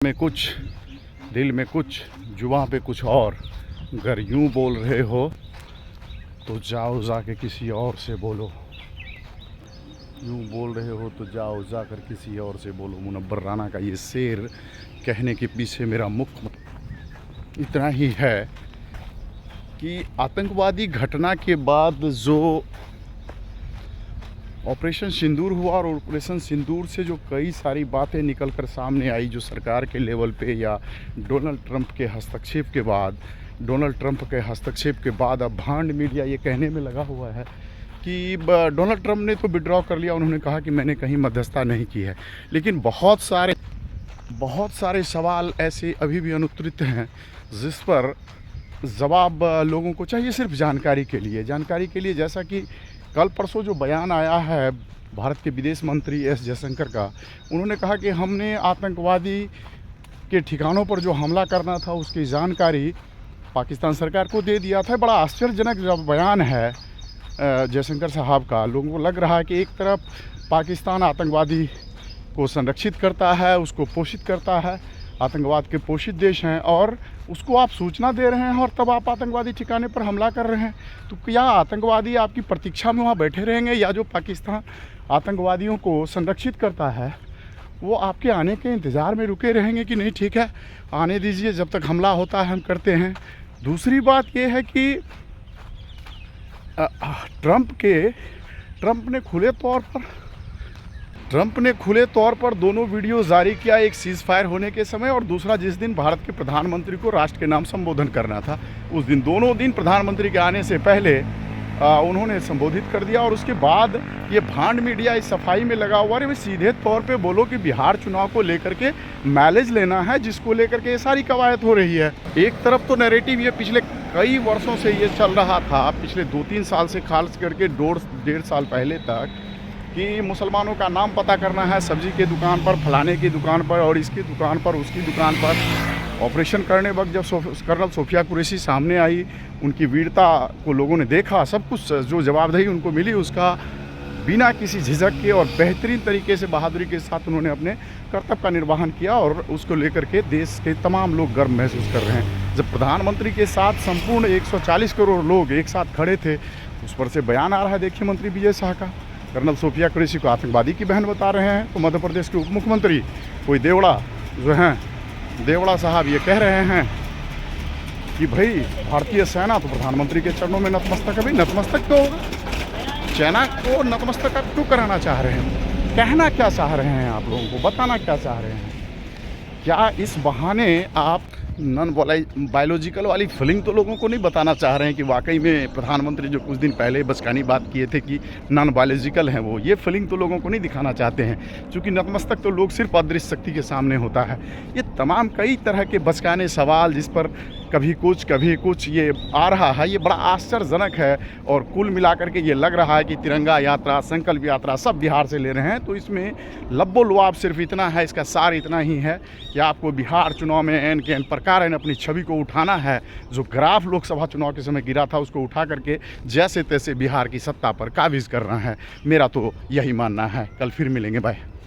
में कुछ, दिल में कुछ, जुबां पे कुछ और। अगर यूं बोल रहे हो तो जाओ जाके किसी और से बोलो। यूं बोल रहे हो तो जाओ जाकर किसी और से बोलो। मुनव्वर राना का ये शेर कहने के पीछे मेरा मुख्य इतना ही है कि आतंकवादी घटना के बाद जो ऑपरेशन सिंदूर हुआ और ऑपरेशन सिंदूर से जो कई सारी बातें निकल कर सामने आई, जो सरकार के लेवल पे या डोनाल्ड ट्रंप के हस्तक्षेप के बाद अब भांड मीडिया ये कहने में लगा हुआ है कि डोनाल्ड ट्रंप ने तो विड्रॉ कर लिया। उन्होंने कहा कि मैंने कहीं मध्यस्थता नहीं की है, लेकिन बहुत सारे सवाल ऐसे अभी भी अनुत्तरित हैं जिस पर जवाब लोगों को चाहिए सिर्फ जानकारी के लिए। जैसा कि कल परसों जो बयान आया है भारत के विदेश मंत्री एस जयशंकर का, उन्होंने कहा कि हमने आतंकवादी के ठिकानों पर जो हमला करना था उसकी जानकारी पाकिस्तान सरकार को दे दिया था। बड़ा आश्चर्यजनक जब बयान है जयशंकर साहब का। लोगों को लग रहा है कि एक तरफ पाकिस्तान आतंकवादी को संरक्षित करता है, उसको पोषित करता है, आतंकवाद के पोषित देश हैं, और उसको आप सूचना दे रहे हैं और तब आप आतंकवादी ठिकाने पर हमला कर रहे हैं। तो क्या आतंकवादी आपकी प्रतीक्षा में वहाँ बैठे रहेंगे, या जो पाकिस्तान आतंकवादियों को संरक्षित करता है वो आपके आने के इंतज़ार में रुके रहेंगे कि नहीं ठीक है आने दीजिए, जब तक हमला होता है हम करते हैं। दूसरी बात ये है कि ट्रंप ने खुले तौर पर दोनों वीडियो जारी किया, एक सीज़ फायर होने के समय और दूसरा जिस दिन भारत के प्रधानमंत्री को राष्ट्र के नाम संबोधन करना था उस दिन। दोनों दिन प्रधानमंत्री के आने से पहले उन्होंने संबोधित कर दिया, और उसके बाद ये भांड मीडिया इस सफाई में लगा हुआ है। सीधे तौर पे बोलो कि बिहार चुनाव को लेकर के माइलेज लेना है, जिसको लेकर के ये सारी कवायद हो रही है। एक तरफ तो नैरेटिव ये पिछले कई वर्षों से ये चल रहा था, पिछले 2-3 साल से खास करके 1.5 साल पहले तक, कि मुसलमानों का नाम पता करना है सब्जी के दुकान पर, फलाने की दुकान पर और इसकी दुकान पर, उसकी दुकान पर। ऑपरेशन करने वक्त जब कर्नल सोफिया कुरैशी सामने आई, उनकी वीरता को लोगों ने देखा, सब कुछ जो जवाबदेही उनको मिली उसका बिना किसी झिझक के और बेहतरीन तरीके से बहादुरी के साथ उन्होंने अपने कर्तव्य का निर्वहन किया, और उसको लेकर के देश के तमाम लोग गर्व महसूस कर रहे हैं। जब प्रधानमंत्री के साथ संपूर्ण 140 करोड़ लोग एक साथ खड़े थे, उस पर से बयान आ रहा है देखिए मंत्री विजय शाह का, कर्नल सोफिया कुरैशी को आतंकवादी की बहन बता रहे हैं। तो मध्य प्रदेश के उप मुख्यमंत्री कोई देवड़ा जो हैं, देवड़ा साहब ये कह रहे हैं कि भाई भारतीय सेना तो प्रधानमंत्री के चरणों में नतमस्तक है। भाई नतमस्तक तो होगा, सेना को नतमस्तक आप क्यों कराना चाह रहे हैं? कहना क्या चाह रहे हैं आप लोगों को, बताना क्या चाह रहे हैं? क्या इस बहाने आप नॉन बायोलॉजिकल वाली फीलिंग तो लोगों को नहीं बताना चाह रहे हैं कि वाकई में प्रधानमंत्री जो कुछ दिन पहले बचकानी बात किए थे कि नॉन बायोलॉजिकल हैं वो, ये फीलिंग तो लोगों को नहीं दिखाना चाहते हैं, क्योंकि नतमस्तक तो लोग सिर्फ अदृश्य शक्ति के सामने होता है। ये तमाम कई तरह के बचकाने सवाल जिस पर कभी कुछ ये आ रहा है, ये बड़ा आश्चर्यजनक है। और कुल मिलाकर के ये लग रहा है कि तिरंगा यात्रा, संकल्प यात्रा सब बिहार से ले रहे हैं। तो इसमें लब्बो लुआब सिर्फ इतना है, इसका सार इतना ही है कि आपको बिहार चुनाव में एन के एन प्रकार अपनी छवि को उठाना है। जो ग्राफ लोकसभा चुनाव के समय गिरा था उसको उठा करके जैसे तैसे बिहार की सत्ता पर काबिज करना है। मेरा तो यही मानना है। कल फिर मिलेंगे, बाय।